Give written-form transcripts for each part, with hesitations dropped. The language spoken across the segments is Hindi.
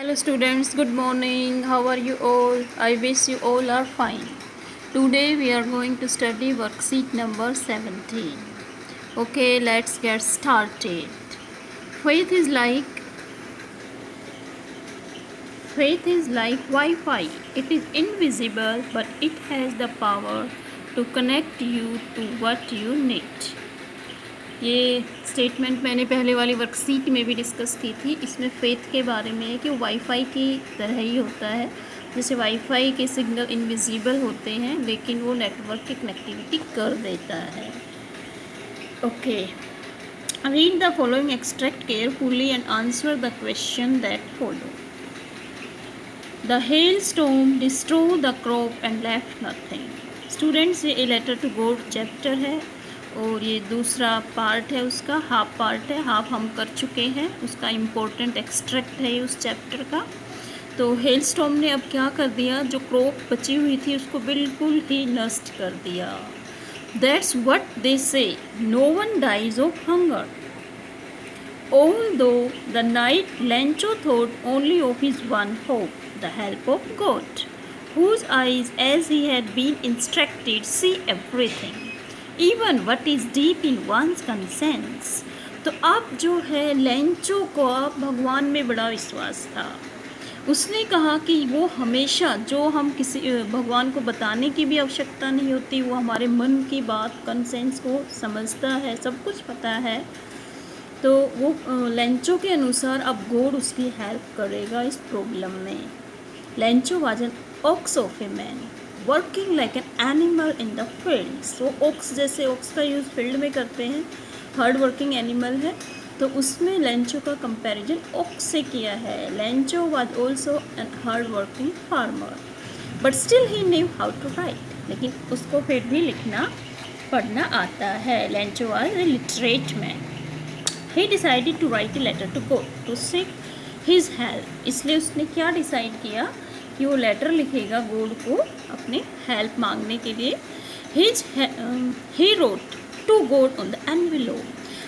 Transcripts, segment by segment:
Hello students, good morning. How are you all? I wish you all are fine. Today we are going to study worksheet number 17. Okay, let's get started. Faith is like Wi-Fi. It is invisible but it has the power to connect you to what you need. ये स्टेटमेंट मैंने पहले वाली वर्कशीट में भी डिस्कस की थी. इसमें फेथ के बारे में है कि वाईफाई की तरह ही होता है. जैसे वाईफाई के सिग्नल इनविजिबल होते हैं लेकिन वो नेटवर्क की कनेक्टिविटी कर देता है. Okay, read the following extract carefully and answer the question that follow. The hailstorm destroy the crop and left nothing. Students, ये a letter to God chapter है और ये दूसरा पार्ट है, उसका हाफ पार्ट है. हाफ हम कर चुके हैं, उसका इम्पोर्टेंट एक्सट्रैक्ट है ये उस चैप्टर का. तो हेलस्टॉर्म ने अब क्या कर दिया, जो क्रॉप बची हुई थी उसको बिल्कुल ही नष्ट कर दिया. That's what they say, no one dies of hunger. Although the night Lencho thought only of his one hope, the help of God, whose eyes as he had been instructed see everything, even what is deep in one's conscience. तो अब जो है लेंचो को भगवान में बड़ा विश्वास था. उसने कहा कि वो हमेशा, जो हम किसी भगवान को बताने की भी आवश्यकता नहीं होती, वो हमारे मन की बात कंसेंस को समझता है, सब कुछ पता है. तो वो लेंचो के अनुसार अब गॉड उसकी हेल्प करेगा इस प्रॉब्लम में. Lencho was N ox of a man working like an animal in the fields. वो ox, जैसे ox का यूज़ फील्ड में करते हैं, हार्ड वर्किंग एनिमल है, तो उसमें लेंचो का कंपैरिजन ox से किया है. Lencho was also an hard working farmer but still he knew how to write. लेकिन उसको फिर भी लिखना पढ़ना आता है. Lencho was a literate man. He decided to write a letter to God to seek his help. इसलिए उसने क्या डिसाइड किया कि वो लेटर लिखेगा गॉड को अपने हेल्प मांगने के लिए. He wrote to God on the envelope.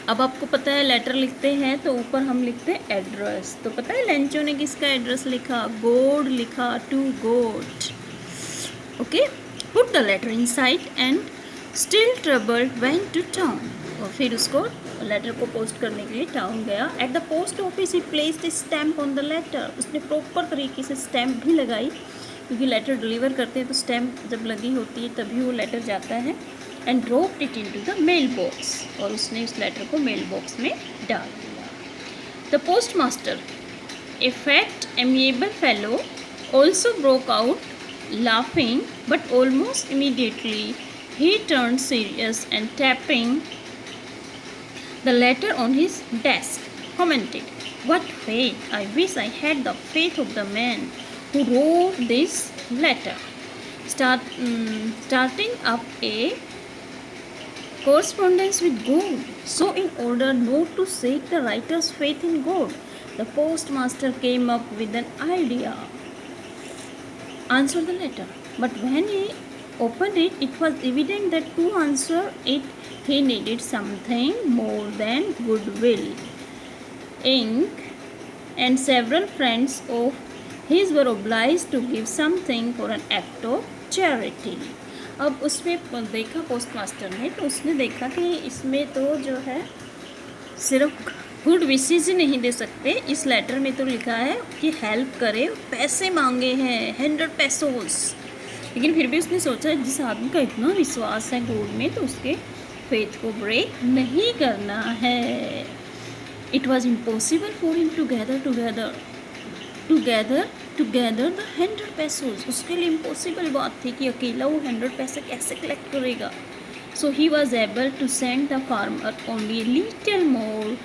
अब आपको पता है लेटर लिखते हैं तो ऊपर हम लिखते हैं एड्रेस. तो पता है लेंचो ने किसका एड्रेस लिखा, गॉड लिखा, to God. Okay, put the letter inside and still troubled went to town. और फिर उसको लेटर को पोस्ट करने के लिए टाउन गया. At the post office he placed stamp on the letter. उसने प्रॉपर तरीके से स्टैम्प भी लगाई, क्योंकि लेटर डिलीवर करते हैं तो स्टैम्प जब लगी होती है तभी वो लेटर जाता है. And dropped it into the mail box. और उसने उस लेटर को मेल बॉक्स में डाल दिया. The post master, A fat amiable fellow, also broke out laughing but almost immediately he turned serious and tapping the letter on his desk, commented, "What faith! I wish I had the faith of the man who wrote this letter." Starting up a correspondence with God. So, in order not to shake the writer's faith in God, the postmaster came up with an idea. Answer the letter. But when he opened it, it was evident that to answer it, he needed something more than goodwill. Ink, and several friends of his were obliged to give something for an act of charity. अब उसमें देखा पोस्ट मास्टर ने, तो उसने देखा कि इसमें तो जो है सिर्फ गुड विशेज ही नहीं दे सकते. इस लेटर में तो लिखा है कि हेल्प करे, पैसे मांगे हैं 100 पेसोस. लेकिन फिर भी उसने सोचा जिस आदमी का इतना विश्वास है गॉड में, तो उसके फेथ को ब्रेक नहीं करना है. It was impossible for him to gather the 100 pesos. उसके लिए इम्पॉसिबल बात थी कि अकेला वो 100 पैसे कैसे कलेक्ट करेगा. So he was able to send the farmer only little more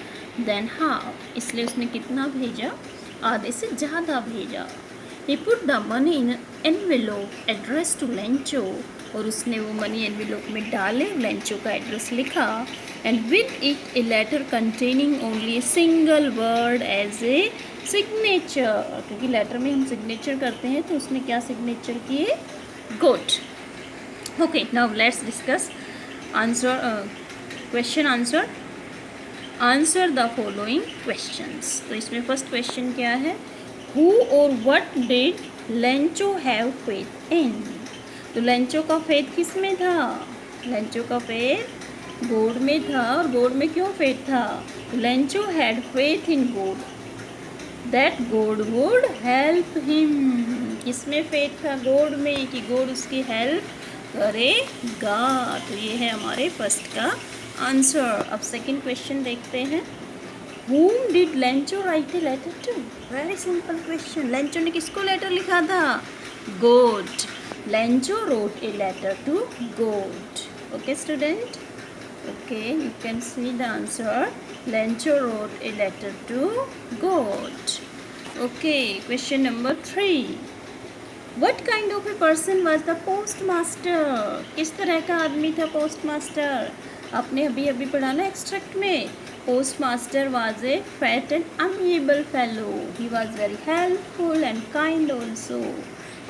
than half. इसलिए उसने कितना भेजा, आधे से ज़्यादा भेजा. He put the money in an envelope addressed to Lencho. और उसने वो मनी एनवेलोप में डाले, लेंचो का एड्रेस लिखा. And with it a letter containing only a single word as a signature. क्योंकि लेटर में हम सिग्नेचर करते हैं, तो उसने क्या सिग्नेचर किए, good. Okay, now let's discuss answer, question answer. Answer the following questions. तो इसमें फर्स्ट क्वेश्चन क्या है, हु और what did Lencho have faith in? तो लेंचो का फेथ किस में था? लेंचो का फेथ गॉड में था। और गॉड में क्यों फेथ था? Lencho had faith in God that God would help him. किस में फेथ था? गॉड में, कि गॉड उसकी हेल्प करेगा। तो ये है हमारे फर्स्ट का आंसर। अब सेकंड क्वेश्चन देखते हैं। Whom did Lencho write a letter to? Very simple question. Lencho ने किसको लेटर लिखा था? God. Lencho wrote a letter to God. Okay, student? Okay, you can see the answer. Lencho wrote a letter to God. Okay, question number 3. What kind of a person was the postmaster? किस तरह का आदमी था postmaster? आपने अभी अभी पढ़ा ना एक्सट्रैक्ट में। Postmaster was a fat and amiable fellow. He was very helpful and kind also.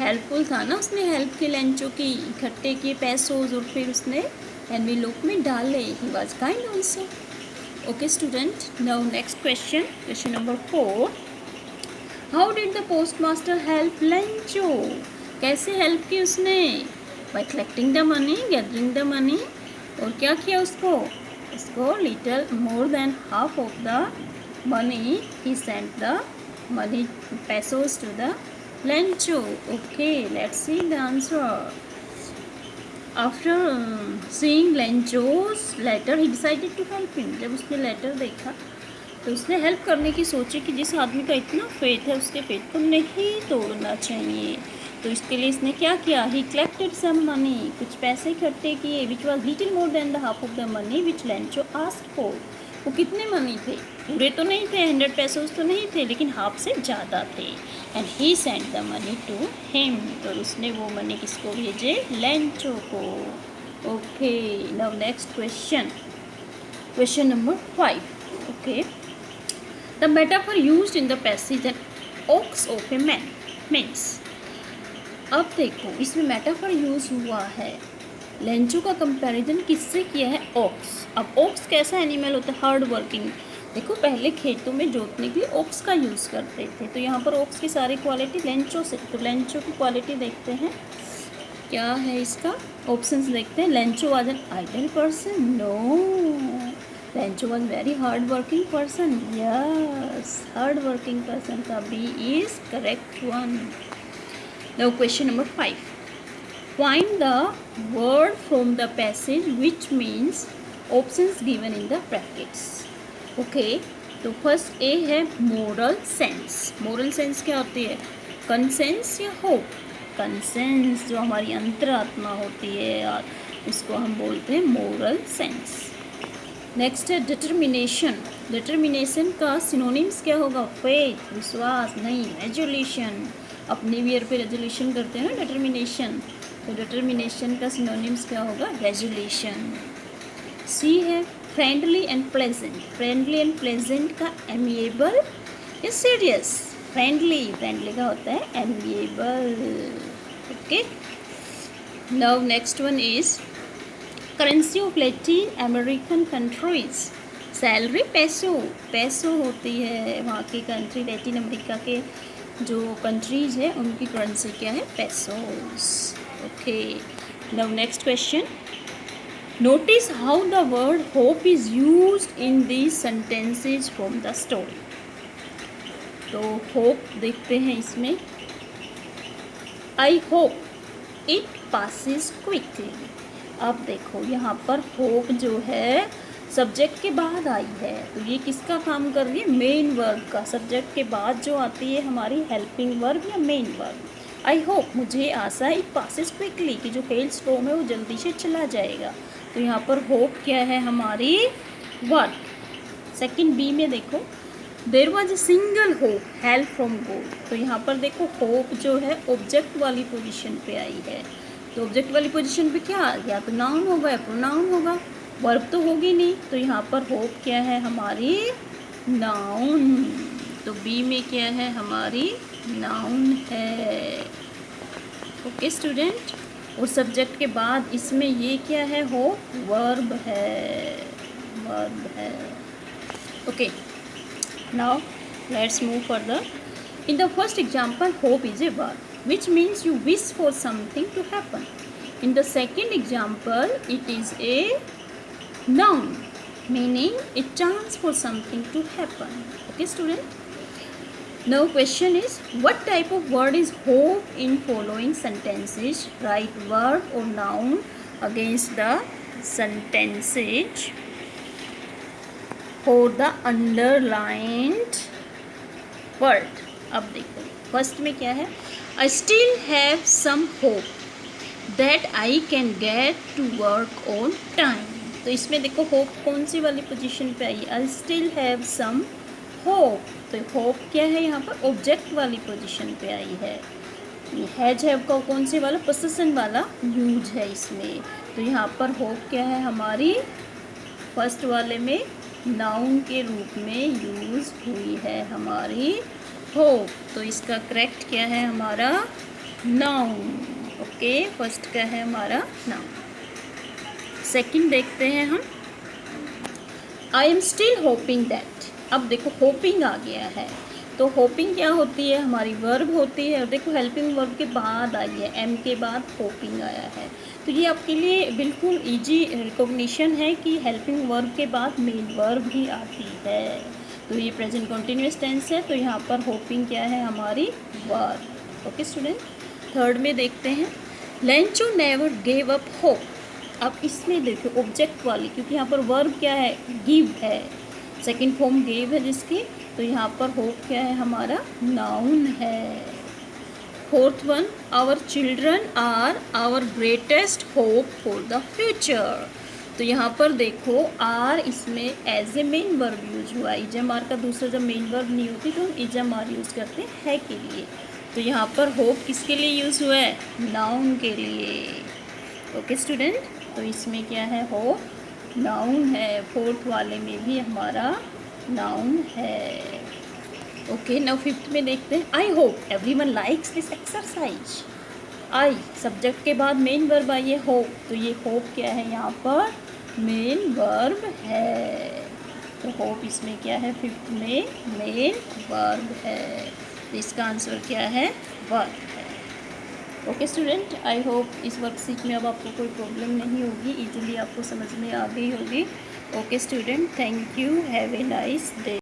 Helpful था ना, उसने हेल्प की लेंचो की, इकट्ठे किए पैसों और फिर उसने एनवेलोप में डाले। He was kind also. Okay student, now next question, question number 4. How did the postmaster help Lencho? कैसे हेल्प की उसने? By collecting the money, gathering the money, और क्या किया उसको little more than half of the money he sent the money pesos to the Lencho. Okay, let's see the answer. After seeing Lencho's letter, he decided to help him. जब उसने लेटर देखा तो उसने हेल्प करने की सोची कि जिस आदमी का इतना फेथ है उसके फेथ को नहीं तोड़ना चाहिए। तो इसके लिए इसने क्या किया? ही कलेक्टेड सम मनी, कुछ पैसे इकट्ठे किए, which was little more then the half of the money which Lencho asked for. वो कितने मनी थे? पूरे तो नहीं थे, 100 पैसोज तो नहीं थे, लेकिन हाफ से ज़्यादा थे। And he send the money to him, और उसने वो मनी किसको भेजे? लेंचो को। Okay, now next question, question number 5. Okay, the metaphor used in the passage an ox of a man means. अब देखो इसमें मेटाफर यूज हुआ है, लेंचो का कंपैरिजन किससे किया है? ऑक्स। अब ऑक्स कैसा एनिमल होता है? Hard working. देखो पहले खेतों में जोतने के लिए ऑक्स का यूज़ करते थे, तो यहाँ पर ऑक्स की सारी क्वालिटी लेंचो से। तो लेंचो की क्वालिटी देखते हैं क्या है इसका, ऑप्शंस देखते हैं। Lencho was an idle person, no. Lencho was very hard working person, yes, hard working person का B is correct one. Now question number 5. Find the word from the passage which means options given in the brackets. Okay, तो फर्स्ट ए है मोरल सेंस। मोरल सेंस क्या होती है? कंसेंस या होप? कंसेंस, जो हमारी अंतरात्मा होती है यार, उसको हम बोलते हैं मोरल सेंस। नेक्स्ट है डिटर्मिनेशन। डिटर्मिनेशन का सिनोनिम्स क्या होगा? फेथ, विश्वास नहीं, रेजोल्यूशन। अब न्यू ईयर पे रेजोल्यूशन करते हैं ना, डिटर्मिनेशन, तो डिटर्मिनेशन का सिनोनिम्स क्या होगा? रेजोल्यूशन। सी है friendly and pleasant. Friendly and pleasant का एमिएबल या सीरियस? फ्रेंडली, फ्रेंडली का होता है amiable. Okay, now next one is currency of Latin American countries. Salary peso, peso होती है वहाँ की कंट्री, लैटिन अमेरिका के जो कंट्रीज है उनकी करेंसी क्या है? Pesos. Okay, now next question, notice how the word hope is used in these sentences from the story. तो होप देखते हैं इसमें, I hope it passes quickly. अब देखो यहाँ पर होप जो है सब्जेक्ट के बाद आई है, तो ये किसका काम कर रही है? मेन वर्ब का। सब्जेक्ट के बाद जो आती है हमारी हेल्पिंग वर्ब या मेन वर्ब। आई होप, मुझे आशा है, इट पासिस क्विकली, कि जो फेल्स फॉर्म है वो जल्दी से चला जाएगा। तो यहाँ पर होप क्या है? हमारी वर्ब। सेकंड बी में देखो, there was a single hope help from God. तो यहाँ पर देखो होप जो है ऑब्जेक्ट वाली पोजीशन पे आई है, तो ऑब्जेक्ट वाली पोजीशन पे क्या आ गया? तो नाउन होगा या प्रोनाउन होगा? वर्ब तो होगी नहीं, तो यहाँ पर होप क्या है? हमारी नाउन। तो बी में क्या है? हमारी नाउन है। ओके स्टूडेंट, और सब्जेक्ट के बाद इसमें ये क्या है? होप वर्ब है, वर्ब है। Okay, now let's move further. In the first example, hope is a verb, which means you wish for something to happen. In the second example, it is a noun, meaning a chance for something to happen. Okay, student? Now question is, what type of word is hope in following sentences? Write verb or noun against the sentences for the underlined word. अब देखो फर्स्ट में क्या है, I still have some hope that I can get to work on time. तो इसमें देखो होप कौन सी वाली पोजीशन पे आई, I still have some hope. तो होप क्या है यहाँ पर, ऑब्जेक्ट वाली पोजीशन पे आई है. हैज हैव का कौन से वाला, पोसेशन वाला यूज है इसमें. तो यहाँ पर होप क्या है हमारी, फर्स्ट वाले में नाउन के रूप में यूज़ हुई है हमारी होप. तो इसका करेक्ट क्या है हमारा, नाउन. ओके, फर्स्ट का है हमारा नाउन. सेकंड देखते हैं हम, I am still hoping that. अब देखो होपिंग आ गया है, तो होपिंग क्या होती है हमारी, वर्ब होती है. और देखो हेल्पिंग वर्ब के बाद आई है, एम के बाद होपिंग आया है. तो ये आपके लिए बिल्कुल इजी रिकॉग्निशन है कि हेल्पिंग वर्ब के बाद मेन वर्ब भी आती है. तो ये प्रेजेंट कंटिन्यूअस टेंस है, तो यहाँ पर होपिंग क्या है हमारी, वर्ब. Okay student. थर्ड में देखते हैं, Lencho never gave up hope. अब इसमें देखो ऑब्जेक्ट वाली, क्योंकि यहाँ पर वर्ब क्या है, गिव है, सेकेंड फॉर्म गेव है जिसकी. तो यहाँ पर होप क्या है हमारा, नाउन है. Fourth one, our children are our greatest hope for the future. तो यहाँ पर देखो आर इसमें as a main verb use हुआ. इजम आर का दूसरा जब मेन वर्ब नहीं होती तो हम इजम आर यूज़ करते हैं है के लिए. तो यहाँ पर होप किसके लिए यूज़ हुआ है, नाउन के लिए. Okay student. तो इसमें क्या है, होप नाउन है. फोर्थ वाले में भी हमारा नाउन है. ओके, नाउ फिफ्थ में देखते हैं, I hope everyone likes this exercise. I subject के बाद मेन वर्ब आई है होप. तो ये होप क्या है यहाँ पर, मेन वर्ब है. तो होप इसमें क्या है, फिफ्थ में मेन वर्ब है. तो इसका आंसर क्या है, वर्ब है. ओके स्टूडेंट, आई होप इस वर्कशीट में अब आपको कोई प्रॉब्लम नहीं होगी, इजीली आपको समझ में आ गई होगी. Okay student, thank you, have a nice day.